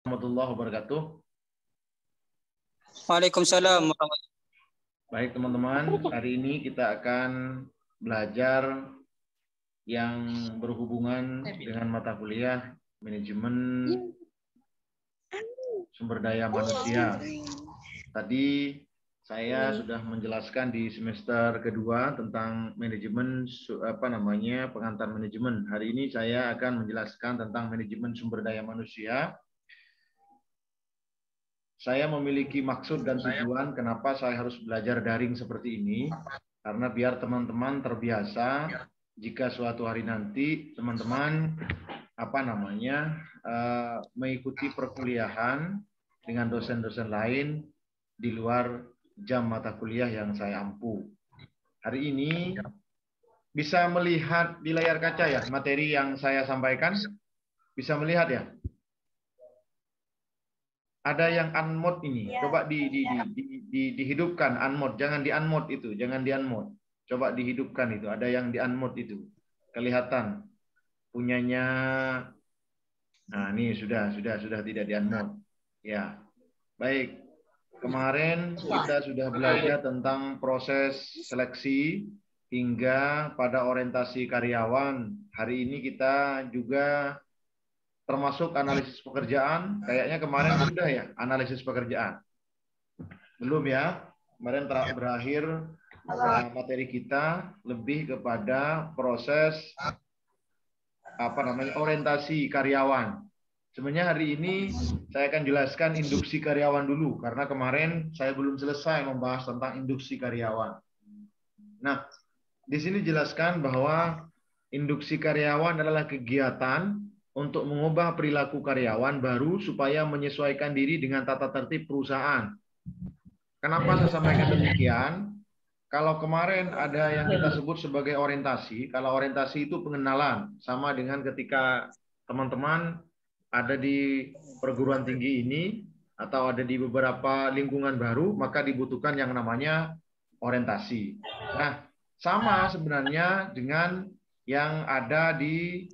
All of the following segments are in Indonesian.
Warahmatullahi wabarakatuh. Waalaikumsalam. Baik teman-teman, hari ini kita akan belajar yang berhubungan dengan mata kuliah manajemen sumber daya manusia. Tadi saya sudah menjelaskan di semester kedua tentang manajemen pengantar manajemen. Hari ini saya akan menjelaskan tentang manajemen sumber daya manusia. Saya memiliki maksud dan tujuan kenapa saya harus belajar daring seperti ini, karena biar teman-teman terbiasa jika suatu hari nanti teman-teman mengikuti perkuliahan dengan dosen-dosen lain di luar jam mata kuliah yang saya ampu. Hari ini bisa melihat di layar kaca ya materi yang saya sampaikan? Bisa melihat ya? Ada yang unmute ini. Coba dihidupkan unmute, jangan di unmute itu, jangan di unmute. Coba dihidupkan itu. Ada yang di unmute itu. Kelihatan punyanya. Nah, ini sudah tidak di unmute. Ya. Baik. Kemarin kita sudah belajar tentang proses seleksi hingga pada orientasi karyawan. Hari ini kita juga termasuk analisis pekerjaan. Kayaknya kemarin sudah ya analisis pekerjaan. Belum ya. Kemarin berakhir materi kita lebih kepada proses orientasi karyawan. Sebenarnya hari ini saya akan jelaskan induksi karyawan dulu karena kemarin saya belum selesai membahas tentang induksi karyawan. Nah, di sini jelaskan bahwa induksi karyawan adalah kegiatan untuk mengubah perilaku karyawan baru supaya menyesuaikan diri dengan tata tertib perusahaan. Kenapa saya sampaikan demikian? Kalau kemarin ada yang kita sebut sebagai orientasi, kalau orientasi itu pengenalan, sama dengan ketika teman-teman ada di perguruan tinggi ini atau ada di beberapa lingkungan baru, maka dibutuhkan yang namanya orientasi. Nah, sama sebenarnya dengan yang ada di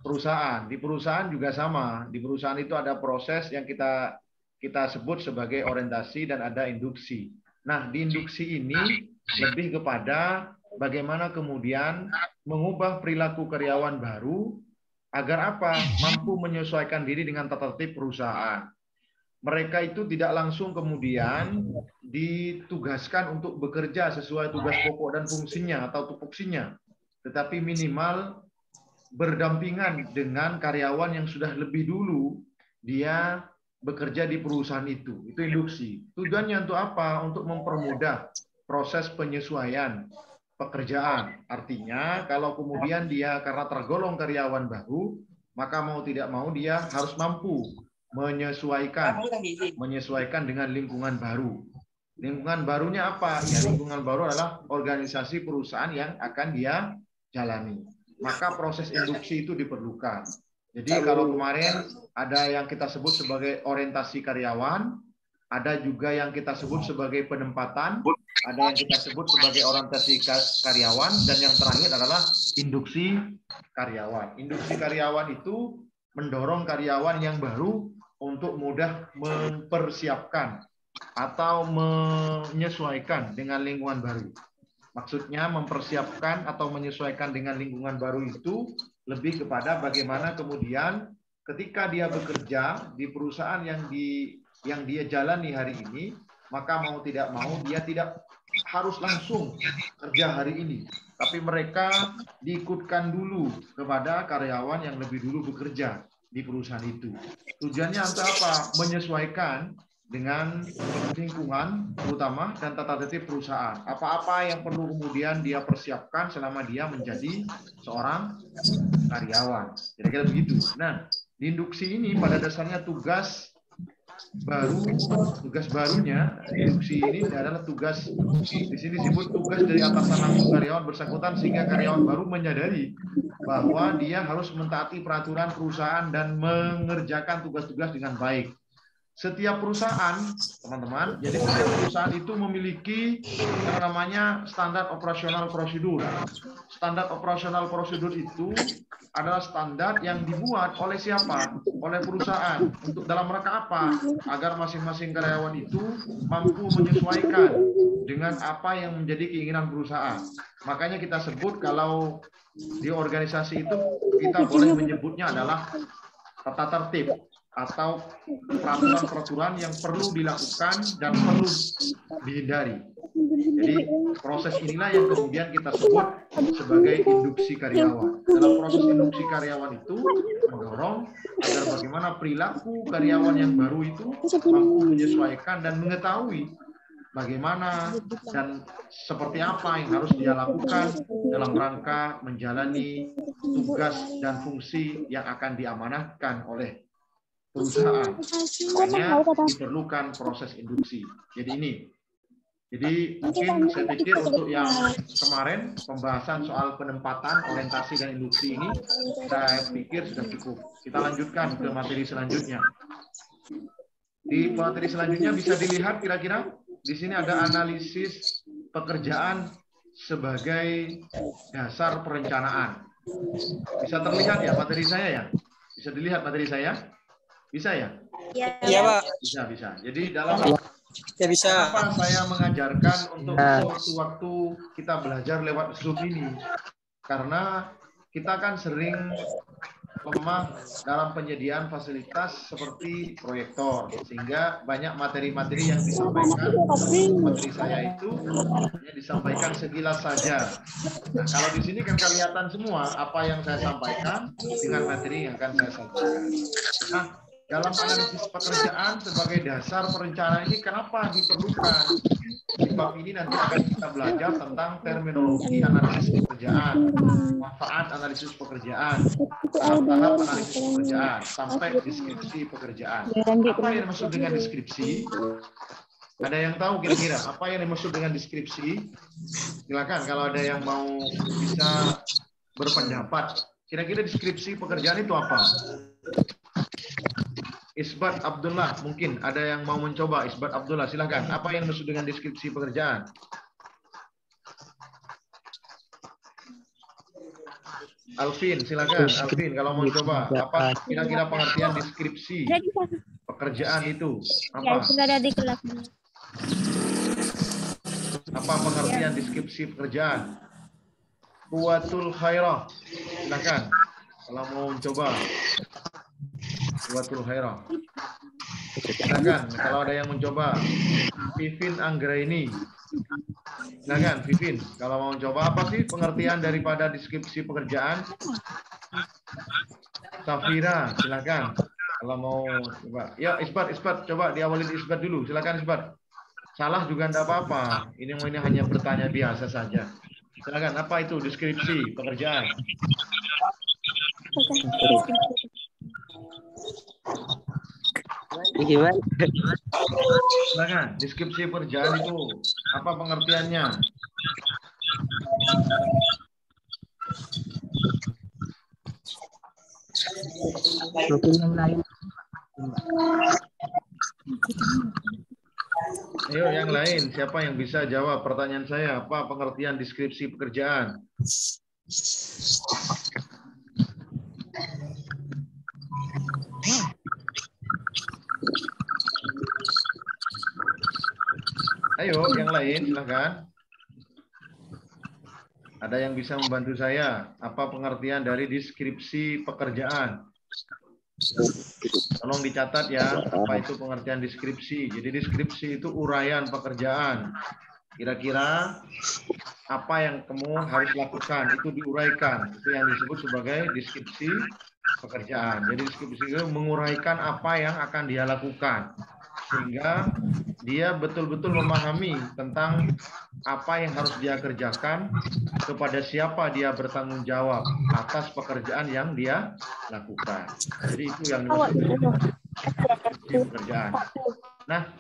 perusahaan. Di perusahaan juga sama. Di perusahaan itu ada proses yang kita sebut sebagai orientasi dan ada induksi. Nah, di induksi ini lebih kepada bagaimana kemudian mengubah perilaku karyawan baru agar apa? Mampu menyesuaikan diri dengan tata tertib perusahaan. Mereka itu tidak langsung kemudian ditugaskan untuk bekerja sesuai tugas pokok dan fungsinya atau tupoksinya, tetapi minimal berdampingan dengan karyawan yang sudah lebih dulu dia bekerja di perusahaan itu. Itu induksi. Tujuannya untuk apa? Untuk mempermudah proses penyesuaian pekerjaan. Artinya kalau kemudian dia karena tergolong karyawan baru, maka mau tidak mau dia harus mampu menyesuaikan dengan lingkungan baru. Lingkungan barunya apa? Ya, lingkungan baru adalah organisasi perusahaan yang akan dia jalani. Maka proses induksi itu diperlukan. Jadi kalau kemarin ada yang kita sebut sebagai orientasi karyawan, ada juga yang kita sebut sebagai penempatan, ada yang kita sebut sebagai orientasi karyawan, dan yang terakhir adalah induksi karyawan. Induksi karyawan itu mendorong karyawan yang baru untuk mudah mempersiapkan atau menyesuaikan dengan lingkungan baru. Maksudnya mempersiapkan atau menyesuaikan dengan lingkungan baru itu lebih kepada bagaimana kemudian ketika dia bekerja di perusahaan yang dia jalani hari ini, maka mau tidak mau dia tidak harus langsung kerja hari ini, tapi mereka diikutkan dulu kepada karyawan yang lebih dulu bekerja di perusahaan itu. Tujuannya untuk apa? Menyesuaikan dengan lingkungan terutama dan tata tertib perusahaan. Apa-apa yang perlu kemudian dia persiapkan selama dia menjadi seorang karyawan. Kira-kira begitu. Nah, di induksi ini pada dasarnya tugas barunya, induksi ini adalah tugas, di sini disebut tugas dari atasan langsung karyawan bersangkutan sehingga karyawan baru menyadari bahwa dia harus mentaati peraturan perusahaan dan mengerjakan tugas-tugas dengan baik. Setiap perusahaan, teman-teman, jadi setiap perusahaan itu memiliki yang namanya standar operasional prosedur. Standar operasional prosedur itu adalah standar yang dibuat oleh siapa? Oleh perusahaan. Untuk dalam rangka apa? Agar masing-masing karyawan itu mampu menyesuaikan dengan apa yang menjadi keinginan perusahaan. Makanya kita sebut kalau di organisasi itu kita boleh menyebutnya adalah tata tertib atau peraturan-peraturan yang perlu dilakukan dan perlu dihindari. Jadi proses inilah yang kemudian kita sebut sebagai induksi karyawan. Dalam proses induksi karyawan itu mendorong agar bagaimana perilaku karyawan yang baru itu mampu menyesuaikan dan mengetahui bagaimana dan seperti apa yang harus dia lakukan dalam rangka menjalani tugas dan fungsi yang akan diamanahkan oleh perusahaan. Makanya diperlukan proses induksi. Jadi mungkin saya pikir untuk yang kemarin pembahasan soal penempatan, orientasi dan induksi ini saya pikir sudah cukup. Kita lanjutkan ke materi selanjutnya. Di materi selanjutnya bisa dilihat kira-kira di sini ada analisis pekerjaan sebagai dasar perencanaan. Bisa terlihat ya materi saya ya? Bisa dilihat materi saya? Bisa ya? Iya, Pak. Bisa. Jadi dalam Ya bisa. kenapa saya mengajarkan untuk waktu-waktu kita belajar lewat Zoom ini? Karena kita kan sering lemah dalam penyediaan fasilitas seperti proyektor, sehingga banyak materi-materi yang disampaikan materi saya itu hanya disampaikan sekilas saja. Nah, kalau di sini kan kelihatan semua apa yang saya sampaikan dengan materi yang akan saya sampaikan. Nah, dalam analisis pekerjaan sebagai dasar perencanaan ini kenapa diperlukan? Di bab ini nanti akan kita belajar tentang terminologi analisis pekerjaan, manfaat analisis pekerjaan, tahap-tahap analisis pekerjaan, sampai deskripsi pekerjaan. Apa yang dimaksud dengan deskripsi? Ada yang tahu kira-kira apa yang dimaksud dengan deskripsi? Silakan kalau ada yang mau bisa berpendapat. Kira-kira deskripsi pekerjaan itu apa? Isbat Abdullah, mungkin ada yang mau mencoba. Isbat Abdullah, silahkan. Apa yang dimaksud dengan deskripsi pekerjaan? Alvin, silahkan. Alvin, kalau mau coba. Apa kira-kira pengertian deskripsi pekerjaan itu? Apa? Apa pengertian deskripsi pekerjaan? Quwwatul khairah. Silahkan. Kalau mau mencoba. Quwwatul khairah. Silakan kalau ada yang mencoba. Vivin Anggraini. Silakan Vivin, kalau mau mencoba apa sih pengertian daripada deskripsi pekerjaan? Safira, silakan. Kalau mau coba. Ya, Isbat coba diawali Isbat dulu. Silakan Isbat. Salah juga enggak apa-apa. Ini hanya bertanya biasa saja. Silakan, apa itu deskripsi pekerjaan? Gimana? Silakan, deskripsi pekerjaan itu apa pengertiannya? Mungkin yang lain. Ayo yang lain, siapa yang bisa jawab pertanyaan saya? Apa pengertian deskripsi pekerjaan? Ayo, yang lain, silakan. Ada yang bisa membantu saya? Apa pengertian dari deskripsi pekerjaan? Tolong dicatat ya, apa itu pengertian deskripsi. Jadi deskripsi itu uraian pekerjaan. Kira-kira apa yang kamu harus lakukan, itu diuraikan. Itu yang disebut sebagai deskripsi pekerjaan. Jadi deskripsi itu menguraikan apa yang akan dia lakukan. Sehingga dia betul-betul memahami tentang apa yang harus dia kerjakan, kepada siapa dia bertanggung jawab atas pekerjaan yang dia lakukan. Jadi itu yang dimaksud pekerjaan. Nah,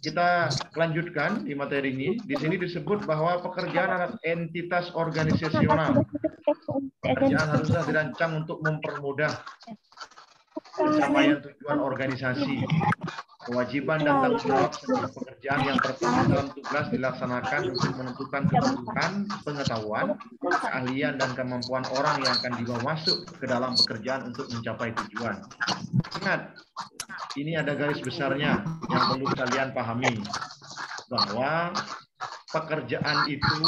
kita lanjutkan di materi ini. Di sini disebut bahwa pekerjaan adalah entitas organisasional. Pekerjaan harusnya dirancang untuk mempermudah pencapaian tujuan organisasi. Kewajiban dan tanggung jawab serta pekerjaan yang tertulis dalam tugas dilaksanakan untuk menentukan kebutuhan, pengetahuan, keahlian, dan kemampuan orang yang akan dibawa masuk ke dalam pekerjaan untuk mencapai tujuan. Ingat, ini ada garis besarnya yang perlu kalian pahami, bahwa pekerjaan itu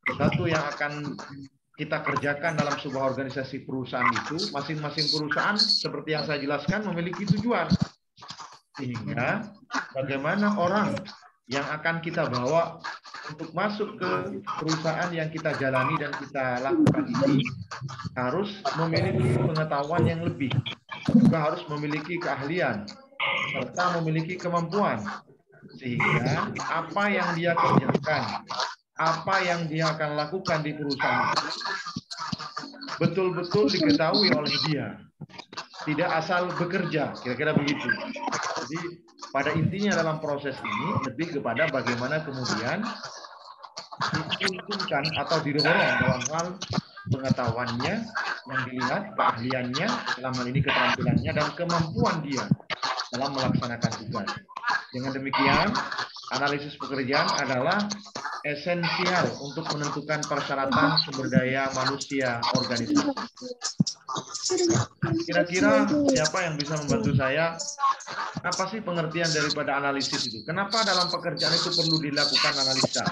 sesuatu yang akan kita kerjakan dalam sebuah organisasi perusahaan itu, masing-masing perusahaan seperti yang saya jelaskan memiliki tujuan. Sehingga bagaimana orang yang akan kita bawa untuk masuk ke perusahaan yang kita jalani dan kita lakukan ini harus memiliki pengetahuan yang lebih, juga harus memiliki keahlian serta memiliki kemampuan, sehingga apa yang dia kerjakan, apa yang dia akan lakukan di perusahaan itu betul-betul diketahui oleh dia, tidak asal bekerja, kira-kira begitu. Jadi pada intinya dalam proses ini lebih kepada bagaimana kemudian diuntungkan atau didorong dalam hal pengetahuannya yang dilihat, keahliannya, dalam hal ini keterampilannya dan kemampuan dia dalam melaksanakan tugas. Dengan demikian, analisis pekerjaan adalah esensial untuk menentukan persyaratan sumber daya manusia organisasi. Kira-kira siapa yang bisa membantu saya? Apa sih pengertian daripada analisis itu? Kenapa dalam pekerjaan itu perlu dilakukan analisa?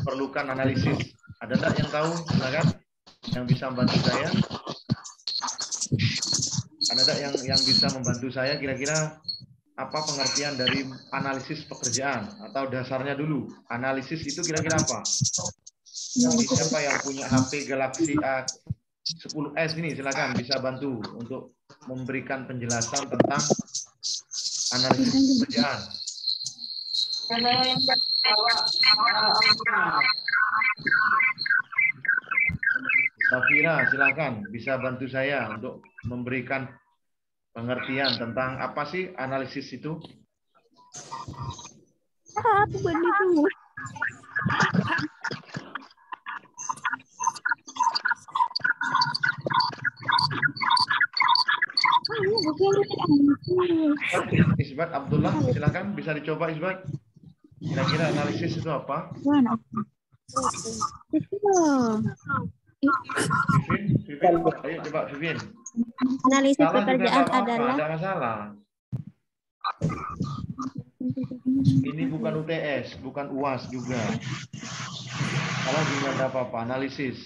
Perlukan analisis. Ada enggak yang tahu? Silakan. Yang bisa membantu saya? Ada enggak yang bisa membantu saya? Kira-kira apa pengertian dari analisis pekerjaan? Atau dasarnya dulu. Analisis itu kira-kira apa? Siapa yang punya HP Galaxy A10s ini? Silakan bisa bantu untuk memberikan penjelasan tentang analisis pekerjaan. Safira, silakan bisa bantu saya untuk memberikan pengertian tentang apa sih analisis itu? Isbat Abdullah, silakan bisa dicoba Isbat. Kira-kira analisis itu apa? Vivin, ayo coba Vivin. Analisis Salah pekerjaan juga adalah ada masalah. Ini bukan UTS, bukan UAS juga. Kalau juga ada apa-apa, analisis.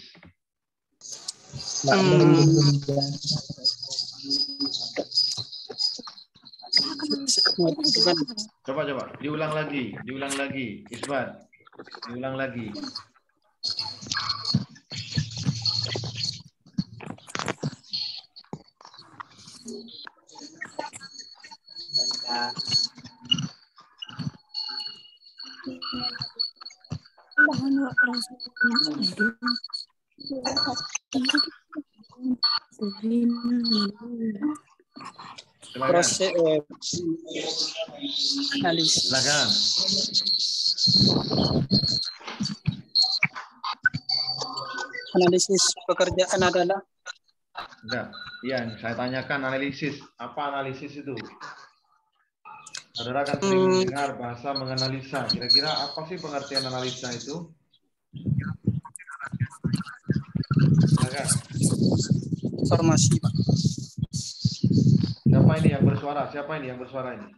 Coba, diulang lagi, Isbat, diulang lagi. Proses analisis. Silakan. Analisis pekerjaan adalah Enggak. Iya, saya tanyakan analisis. Apa analisis itu? Saudara kan sering mendengar bahasa menganalisa. Kira-kira apa sih pengertian analisa itu? Silakan. informasi, Pak. Siapa ini yang bersuara? Siapa ini yang bersuara ini?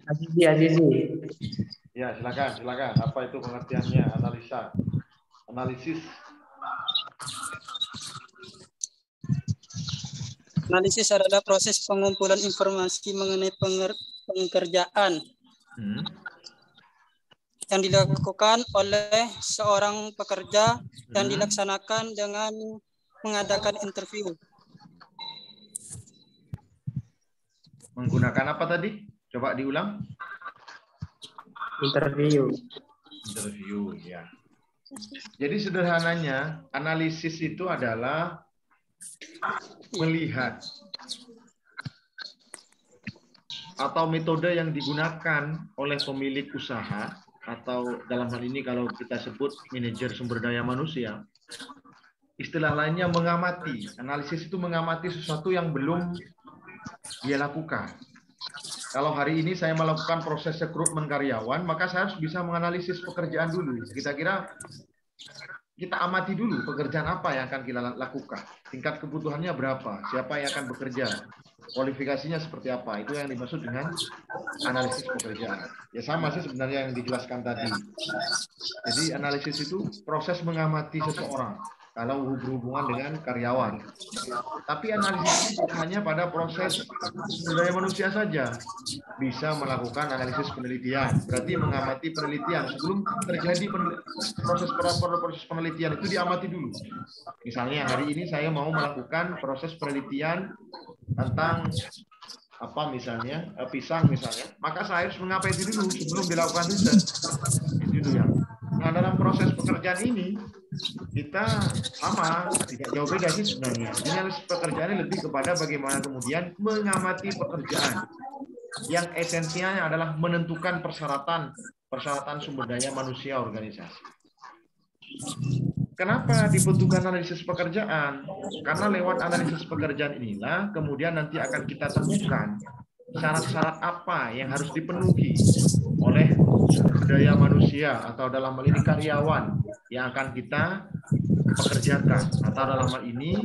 Azizi. Ya, silakan. Apa itu pengertiannya? Analisa. Analisis. Analisis adalah proses pengumpulan informasi mengenai pekerjaan yang dilakukan oleh seorang pekerja dan dilaksanakan dengan mengadakan interview. Menggunakan apa tadi? Coba diulang. Interview, Ya. Jadi sederhananya, analisis itu adalah melihat atau metode yang digunakan oleh pemilik usaha atau dalam hal ini kalau kita sebut manajer sumber daya manusia, istilah lainnya mengamati. Analisis itu mengamati sesuatu yang belum dia lakukan. Kalau hari ini saya melakukan proses rekrutmen karyawan, maka saya harus bisa menganalisis pekerjaan dulu. Kira-kira kita amati dulu pekerjaan apa yang akan kita lakukan. Tingkat kebutuhannya berapa? Siapa yang akan bekerja? Kualifikasinya seperti apa? Itu yang dimaksud dengan analisis pekerjaan. Ya sama sih sebenarnya yang dijelaskan tadi. Jadi analisis itu proses mengamati seseorang kalau berhubungan dengan karyawan. Tapi analisis itu hanya pada proses sumber daya manusia saja. Bisa melakukan analisis penelitian. Berarti mengamati penelitian. Sebelum terjadi proses penelitian itu diamati dulu. Misalnya hari ini saya mau melakukan proses penelitian tentang apa misalnya, pisang misalnya. Maka saya harus mengamati dulu sebelum dilakukan riset. Itu ya. Nah, dalam proses pekerjaan ini kita sama, tidak jauh beda sih sebenarnya. Analisis pekerjaan ini lebih kepada bagaimana kemudian mengamati pekerjaan yang esensialnya adalah menentukan persyaratan sumber daya manusia organisasi. Kenapa dibutuhkan analisis pekerjaan? Karena lewat analisis pekerjaan inilah kemudian nanti akan kita temukan syarat-syarat apa yang harus dipenuhi oleh sumber daya manusia atau dalam hal ini karyawan yang akan kita pekerjakan atau dalam hal ini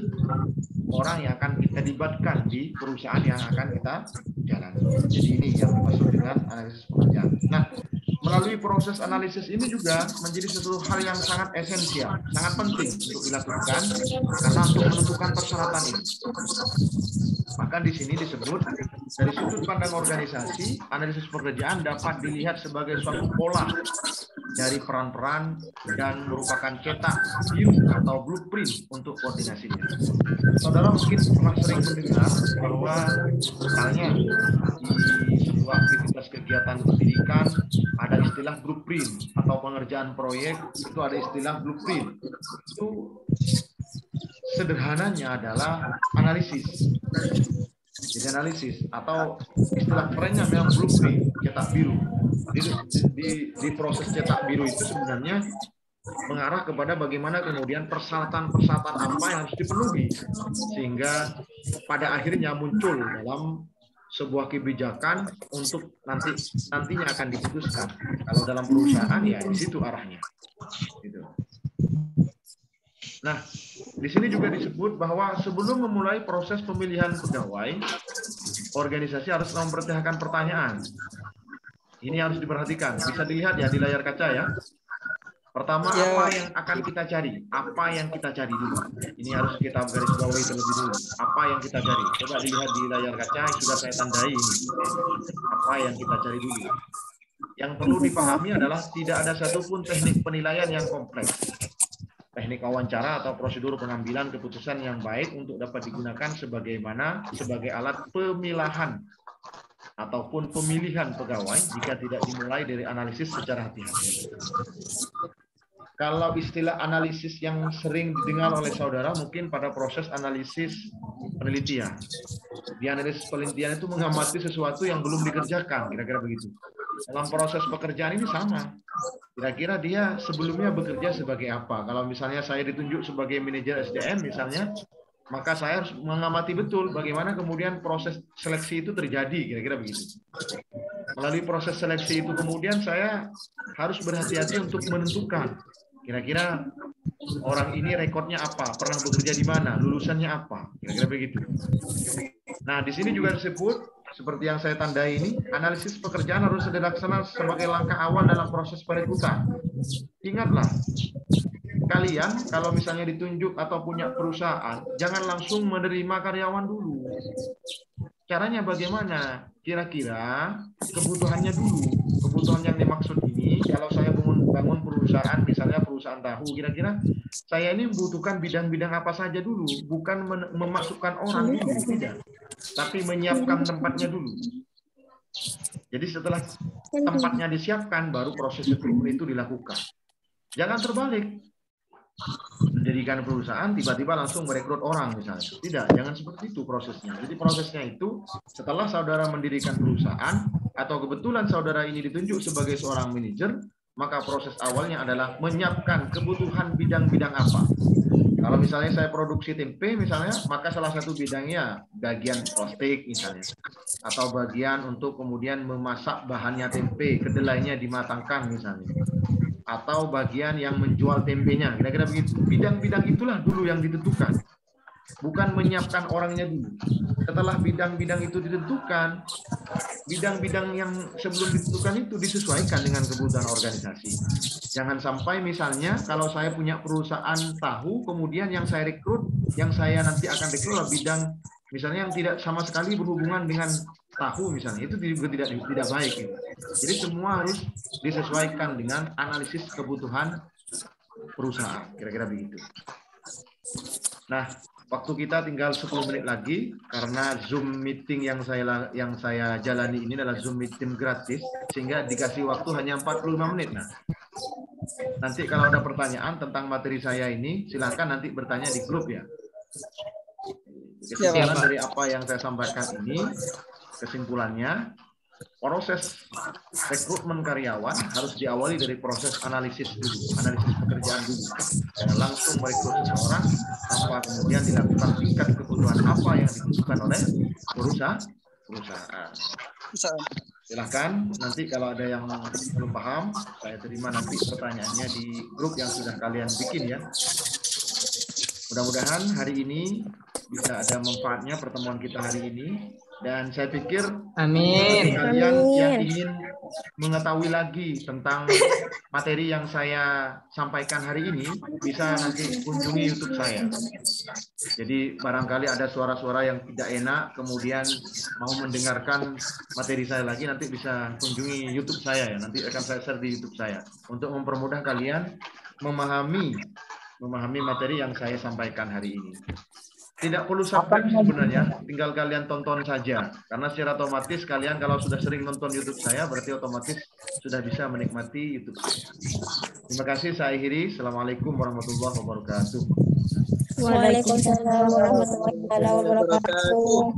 orang yang akan kita libatkan di perusahaan yang akan kita jalani. Jadi ini yang dimaksud dengan analisis pekerjaan. Nah, melalui proses analisis ini juga menjadi sesuatu hal yang sangat esensial, sangat penting untuk dilakukan karena untuk menentukan persyaratan ini. Maka di sini disebut dari sudut pandang organisasi, analisis pekerjaan dapat dilihat sebagai suatu pola dari peran-peran dan merupakan cetak biru atau blueprint untuk koordinasinya. Saudara mungkin pernah sering mendengar bahwa misalnya di sebuah aktivitas kegiatan pendidikan ada istilah blueprint atau pengerjaan proyek itu ada istilah blueprint. Itu sederhananya adalah analisis. Jadi analisis atau istilah kerennya memang blueprint, cetak biru. Di proses cetak biru itu sebenarnya mengarah kepada bagaimana kemudian persyaratan-persyaratan apa yang harus dipenuhi sehingga pada akhirnya muncul dalam sebuah kebijakan untuk nantinya akan diputuskan. Kalau dalam perusahaan ya di situ arahnya. Gitu. Nah, di sini juga disebut bahwa sebelum memulai proses pemilihan pegawai, organisasi harus mempertanyakan pertanyaan. Ini harus diperhatikan. Bisa dilihat ya di layar kaca ya. Pertama, apa yang akan kita cari? Apa yang kita cari dulu? Ini harus kita garis bawahi terlebih dulu. Apa yang kita cari? Coba dilihat di layar kaca, sudah saya tandai ini. Apa yang kita cari dulu? Yang perlu dipahami adalah tidak ada satupun teknik penilaian yang kompleks. Teknik wawancara atau prosedur pengambilan keputusan yang baik untuk dapat digunakan sebagai alat pemilahan ataupun pemilihan pegawai jika tidak dimulai dari analisis secara hati-hati. Kalau istilah analisis yang sering didengar oleh saudara mungkin pada proses analisis penelitian. Di analisis penelitian itu mengamati sesuatu yang belum dikerjakan, kira-kira begitu. Dalam proses pekerjaan ini sama. Kira-kira dia sebelumnya bekerja sebagai apa? Kalau misalnya saya ditunjuk sebagai manajer SDM misalnya, maka saya harus mengamati betul bagaimana kemudian proses seleksi itu terjadi, kira-kira begitu. Melalui proses seleksi itu kemudian saya harus berhati-hati untuk menentukan kira-kira orang ini rekodnya apa, pernah bekerja di mana, lulusannya apa, kira-kira begitu. Nah, di sini juga disebut seperti yang saya tandai ini, analisis pekerjaan harus dilaksanakan sebagai langkah awal dalam proses perekrutan. Ingatlah, kalian kalau misalnya ditunjuk atau punya perusahaan, jangan langsung menerima karyawan dulu. Caranya bagaimana? Kira-kira kebutuhannya dulu. Kebutuhan yang dimaksud ini, kalau saya bangun perusahaan, misalnya perusahaan tahu, kira-kira saya ini membutuhkan bidang-bidang apa saja dulu. Bukan memasukkan orang dulu, tidak. Tapi menyiapkan tempatnya dulu. Jadi setelah tempatnya disiapkan, baru proses rekrutmen itu dilakukan. Jangan terbalik. Mendirikan perusahaan tiba-tiba langsung merekrut orang misalnya. Tidak, jangan seperti itu prosesnya. Jadi prosesnya itu setelah saudara mendirikan perusahaan atau kebetulan saudara ini ditunjuk sebagai seorang manajer, maka proses awalnya adalah menyiapkan kebutuhan bidang-bidang apa. Kalau misalnya saya produksi tempe misalnya, maka salah satu bidangnya bagian plastik misalnya, atau bagian untuk kemudian memasak bahannya tempe, kedelainya dimatangkan misalnya, atau bagian yang menjual tempenya, kira-kira begitu. Bidang-bidang itulah dulu yang ditentukan, bukan menyiapkan orangnya dulu. Setelah bidang-bidang itu ditentukan, bidang-bidang yang sebelum ditentukan itu disesuaikan dengan kebutuhan organisasi. Jangan sampai misalnya kalau saya punya perusahaan tahu, kemudian yang saya rekrut, yang saya nanti akan rekrut adalah bidang misalnya yang tidak sama sekali berhubungan dengan tahu misalnya, itu juga tidak baik. Gitu. Jadi semua harus disesuaikan dengan analisis kebutuhan perusahaan, kira-kira begitu. Nah, waktu kita tinggal 10 menit lagi karena Zoom meeting yang saya jalani ini adalah Zoom meeting gratis sehingga dikasih waktu hanya 45 menit. Nah, nanti kalau ada pertanyaan tentang materi saya ini silakan nanti bertanya di grup ya. Kesimpulan dari apa yang saya sampaikan ini, kesimpulannya proses rekrutmen karyawan harus diawali dari proses analisis dulu, analisis pekerjaan dulu. Jangan langsung merekrut seseorang tanpa kemudian dilakukan tingkat kebutuhan apa yang dibutuhkan oleh perusahaan. Silahkan nanti kalau ada yang belum paham, saya terima nanti pertanyaannya di grup yang sudah kalian bikin ya. Mudah-mudahan hari ini bisa ada manfaatnya pertemuan kita hari ini. Dan saya pikir bagi kalian yang ingin mengetahui lagi tentang materi yang saya sampaikan hari ini, bisa nanti kunjungi YouTube saya. Jadi barangkali ada suara-suara yang tidak enak, kemudian mau mendengarkan materi saya lagi, nanti bisa kunjungi YouTube saya ya. Nanti akan saya share di YouTube saya untuk mempermudah kalian memahami materi yang saya sampaikan hari ini. Tidak perlu subscribe sebenarnya, tinggal kalian tonton saja. Karena secara otomatis kalian kalau sudah sering nonton YouTube saya, berarti otomatis sudah bisa menikmati YouTube saya. Terima kasih, saya akhiri. Assalamualaikum warahmatullahi wabarakatuh. Waalaikumsalam warahmatullahi wabarakatuh.